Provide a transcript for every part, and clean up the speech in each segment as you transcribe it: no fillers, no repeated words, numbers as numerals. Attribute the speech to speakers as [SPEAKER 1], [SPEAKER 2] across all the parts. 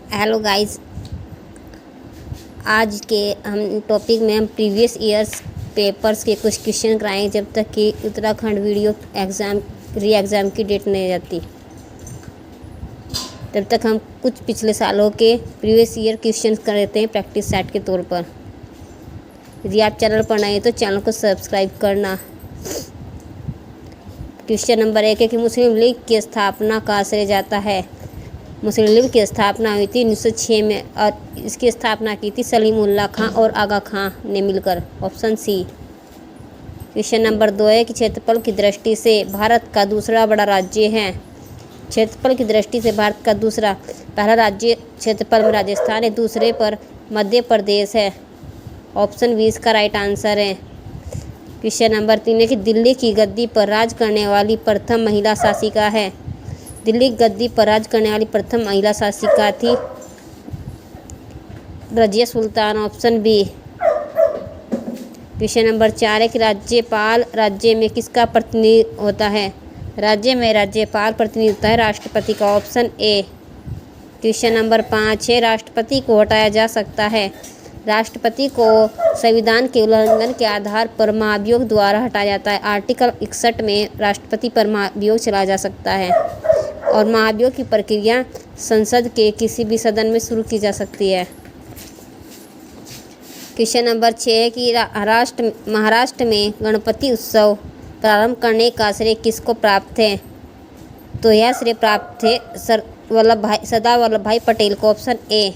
[SPEAKER 1] Hello guys. आज के हम टॉपिक में हम प्रीवियस ईयर्स पेपर्स के कुछ क्वेश्चन कराएंगे जब तक कि उत्तराखंड वीडियो एग्ज़ाम की डेट नहीं जाती तब तक हम कुछ पिछले सालों के प्रीवियस ईयर क्वेश्चन करते हैं प्रैक्टिस सेट के तौर पर। यदि आप चैनल पर नए हैं तो चैनल को सब्सक्राइब करना। क्वेश्चन नंबर 1 है कि मुस्लिम लीग की स्थापना कहाँ से जाता है। मुस्लिम लीग की स्थापना हुई थी 1906 में और इसकी स्थापना की थी सलीमुल्लाह खां और आगा खां ने मिलकर। Option C. क्वेश्चन नंबर 2 है कि क्षेत्रफल की दृष्टि से भारत का दूसरा बड़ा राज्य है। क्षेत्रफल की दृष्टि से भारत का पहला राज्य क्षेत्रफल में राजस्थान है, दूसरे पर मध्य प्रदेश है। ऑप्शन बी इसका राइट आंसर है। क्वेश्चन नंबर 3 है कि दिल्ली की गद्दी पर राज करने वाली प्रथम महिला शासिका है। दिल्ली गद्दी पर राज करने वाली प्रथम महिला शासिका थी Razia Sultan. Option B. Question number 4 है कि राज्यपाल राज्य में किसका प्रतिनिधि होता है। राज्य में राज्यपाल प्रतिनिधि होता है राष्ट्रपति का। Option A. क्वेश्चन नंबर 5 है राष्ट्रपति को हटाया जा सकता है। राष्ट्रपति को संविधान के उल्लंघन के आधार पर महाभियोग द्वारा हटाया जाता है। आर्टिकल 61 में राष्ट्रपति पर महाभियोग चलाया जा सकता है और महाभियोग की प्रक्रिया संसद के किसी भी सदन में शुरू की जा सकती है। क्वेश्चन नंबर 6 है कि महाराष्ट्र में गणपति उत्सव प्रारंभ करने का श्रेय किसको प्राप्त है। तो यह श्रेय प्राप्त है सरदार वल्लभ भाई पटेल को। Option A.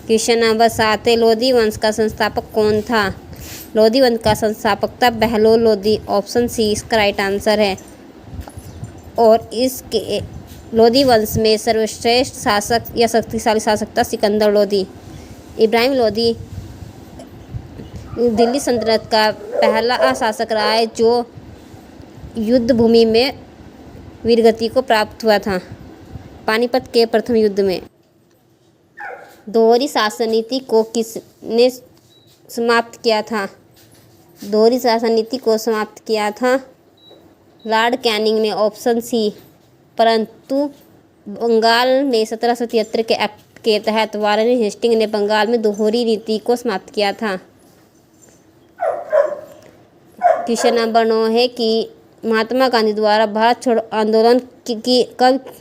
[SPEAKER 1] क्वेश्चन नंबर 7 है लोधी वंश का संस्थापक कौन था। लोधी वंश का संस्थापक था बहलोल लोधी। ऑप्शन सी इसका राइट आंसर है। और इसके लोधी वंश में सर्वश्रेष्ठ शासक या शक्तिशाली शासक था सिकंदर लोधी। इब्राहिम लोधी दिल्ली सल्तनत का पहला शासक रहा है जो युद्ध भूमि में वीरगति को प्राप्त हुआ था पानीपत के प्रथम युद्ध में। दोहरी शासन नीति को किसने समाप्त किया था। दोहरी शासन नीति को समाप्त किया था लॉर्ड कैनिंग ने। Option C. परंतु बंगाल में 1773 के एक्ट के तहत वारेन हेस्टिंग ने बंगाल में दोहरी नीति को समाप्त किया था। क्वेश्चन नंबर 9 है कि महात्मा गांधी द्वारा भारत छोड़ो आंदोलन की कब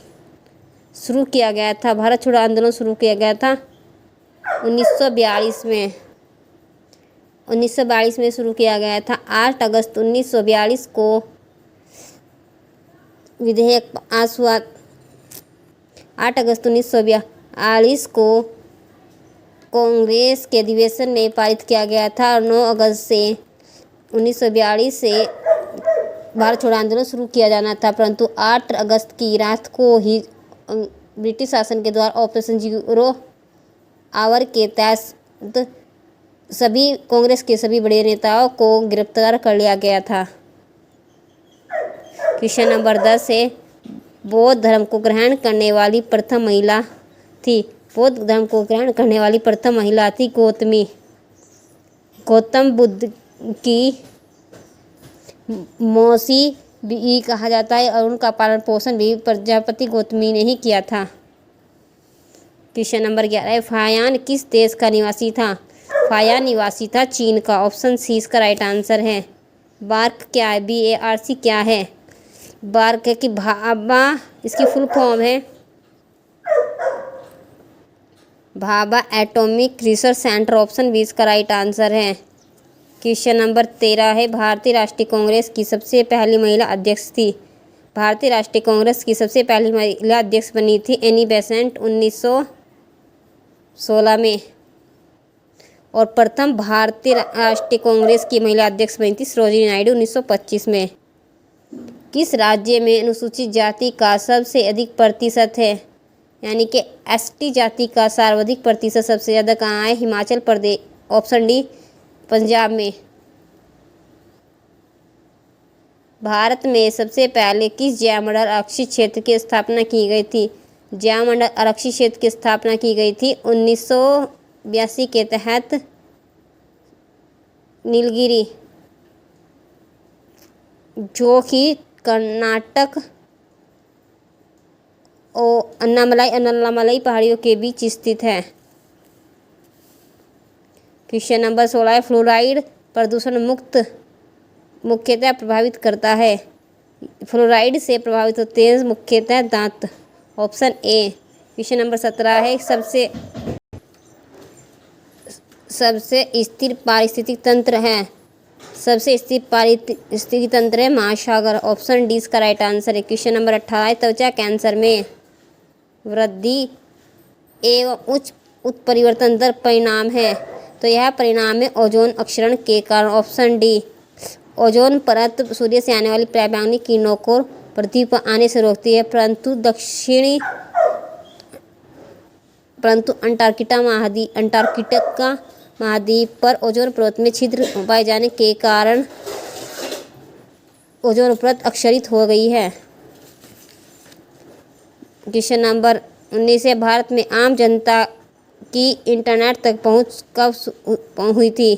[SPEAKER 1] शुरू किया गया था। भारत छोड़ो आंदोलन शुरू किया गया था 1942 में। 1942 में शुरू किया गया था। 8 अगस्त 1942 को विधेयक पास हुआ। 8 अगस्त 1942 को कांग्रेस के अधिवेशन में पारित किया गया था और 9 अगस्त से 1942 से भारत छोड़ो आंदोलन शुरू किया जाना था, परंतु 8 अगस्त की रात को ही ब्रिटिश शासन के द्वारा ऑपरेशन जीरो आवर के तहत सभी कांग्रेस के सभी बड़े नेताओं को गिरफ्तार कर लिया गया था। क्वेश्चन नंबर 10 है बौद्ध धर्म को ग्रहण करने वाली प्रथम महिला थी। बौद्ध धर्म को ग्रहण करने वाली प्रथम महिला थी गौतमी। गौतम बुद्ध की मौसी भी कहा जाता है और उनका पालन पोषण भी प्रजापति गौतमी ने ही किया था। क्वेश्चन नंबर 11 है फायान किस देश का निवासी था। फायान निवासी था चीन का। ऑप्शन सी इसका राइट आंसर है। बार्क क्या है। BARC क्या है। बार्क है कि भाभा, इसकी फुल फॉर्म है Bhabha atomic research centre. Option B इसका राइट आंसर है। क्वेश्चन नंबर 13 है भारतीय राष्ट्रीय कांग्रेस की सबसे पहली महिला अध्यक्ष थी। भारतीय राष्ट्रीय कांग्रेस की सबसे पहली महिला अध्यक्ष बनी थी एनी बेसेंट 1916 में। और प्रथम भारतीय राष्ट्रीय कांग्रेस की महिला अध्यक्ष बनी थी सरोजिनी नायडू 1925 में। किस राज्य में अनुसूचित जाति का सबसे अधिक प्रतिशत है, यानी कि ST जाति का सर्वाधिक प्रतिशत सबसे ज़्यादा कहाँ है। हिमाचल प्रदेश। ऑप्शन डी पंजाब में। भारत में सबसे पहले किस जैवमंडल आरक्षित क्षेत्र की स्थापना की गई थी। जैवमंडल आरक्षित क्षेत्र की स्थापना की गई थी 1982 के तहत नीलगिरी, जो कि कर्नाटक अन्नामलाई पहाड़ियों के बीच स्थित है। क्वेश्चन नंबर 16 है, फ्लोराइड प्रदूषण मुक्त मुख्यतः प्रभावित करता है। फ्लोराइड से प्रभावित होते हैं मुख्यतः दांत। Option A. क्वेश्चन नंबर 17 है, सबसे स्थिर पारिस्थितिक तंत्र है। सबसे स्थिर पारिस्थितिक तंत्र है महासागर। ऑप्शन डी इसका राइट आंसर है। क्वेश्चन नंबर 18 है, त्वचा कैंसर में वृद्धि एवं उच्च उत्परिवर्तन दर परिणाम है। तो यह परिणाम है ओजोन क्षरण के कारण। Option D. ओजोन परत सूर्य से आने वाली पराबैंगनी किरणों को पृथ्वी पर आने से रोकती है, परंतु अंटार्कटिका महाद्वीप पर ओजोन परत में छिद्र पाए जाने के कारण ओजोन परत क्षरित हो गई है। क्वेश्चन नंबर 19 है, भारत में आम जनता की इंटरनेट तक पहुंच कब हुई थी।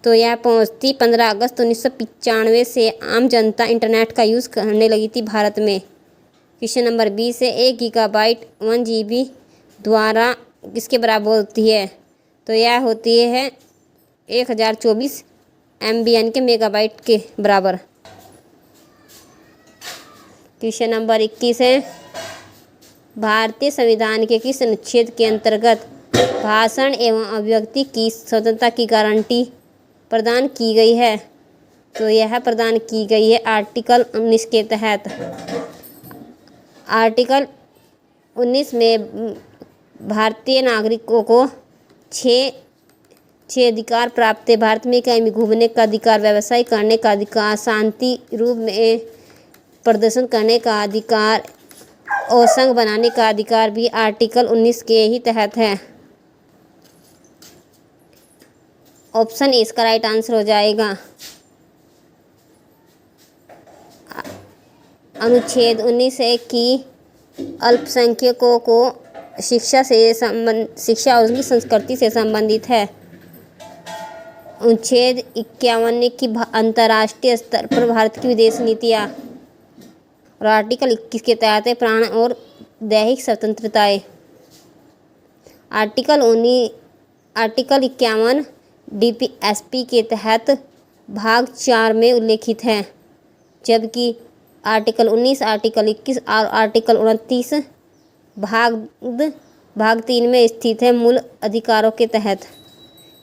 [SPEAKER 1] तो यह पहुंच थी 15 अगस्त 1995 से आम जनता इंटरनेट का यूज़ करने लगी थी भारत में। क्वेश्चन नंबर 20 है, 1 गीगाबाइट 1 GB द्वारा किसके बराबर होती है। तो यह होती है 1024 MB के मेगाबाइट के बराबर। क्वेश्चन नंबर 21 है, भारतीय संविधान के किस अनुच्छेद के अंतर्गत भाषण एवं अभिव्यक्ति की स्वतंत्रता की गारंटी प्रदान की गई है। तो यह प्रदान की गई है आर्टिकल 19 के तहत। आर्टिकल 19 में भारतीय नागरिकों को छः अधिकार प्राप्त है। भारत में कहीं घूमने का अधिकार, व्यवसाय करने का अधिकार, शांति रूप में प्रदर्शन करने का अधिकार और संघ बनाने का अधिकार भी आर्टिकल 19 के ही तहत है। ऑप्शन ए इसका राइट आंसर हो जाएगा। अनुच्छेद 19 है कि अल्पसंख्यकों को शिक्षा और उनकी संस्कृति से संबंधित है। अनुच्छेद 51 ने कि अंतर्राष्ट्रीय स्तर पर भारत की विदेश नीतियाँ। और आर्टिकल 21 के तहत है प्राण और दैहिक स्वतंत्रताएं। आर्टिकल 51 DPSP के तहत भाग 4 में उल्लेखित है, जबकि आर्टिकल 19, आर्टिकल 21 और आर्टिकल 29 भाग 3 में स्थित है मूल अधिकारों के तहत।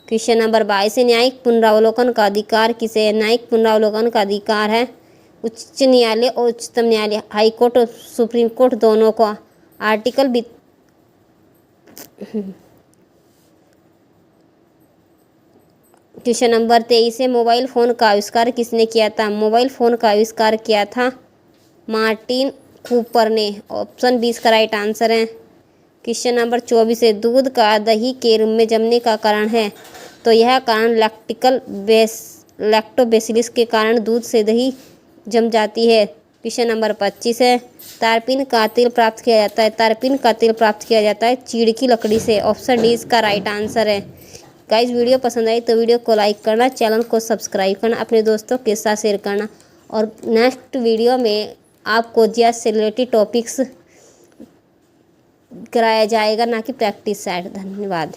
[SPEAKER 1] क्वेश्चन नंबर 22 है, न्यायिक पुनरावलोकन का अधिकार किसे है। न्यायिक पुनरावलोकन का अधिकार है उच्च न्यायालय और उच्चतम न्यायालय, हाई कोर्ट और सुप्रीम कोर्ट दोनों को। आर्टिकल क्वेश्चन नंबर 23 है, मोबाइल फ़ोन का आविष्कार किसने किया था। मोबाइल फ़ोन का आविष्कार किया था मार्टिन कूपर ने। ऑप्शन 20 का राइट आंसर है। क्वेश्चन नंबर 24 है, दूध का दही के रूप में जमने का कारण है। तो यह कारण लैक्टोबैसिलस के कारण दूध से दही जम जाती है। क्वेश्चन नंबर 25 है, तारपीन का तेल प्राप्त किया जाता है। तारपीन का तेल प्राप्त किया जाता है चीड़ की लकड़ी से। ऑप्शन डी इसका राइट आंसर है। गाइस, वीडियो पसंद आई तो वीडियो को लाइक करना, चैनल को सब्सक्राइब करना, अपने दोस्तों के साथ शेयर करना। और नेक्स्ट वीडियो में आपको जीएस से रिलेटेड टॉपिक्स कराया जाएगा, ना कि प्रैक्टिस सेट। धन्यवाद।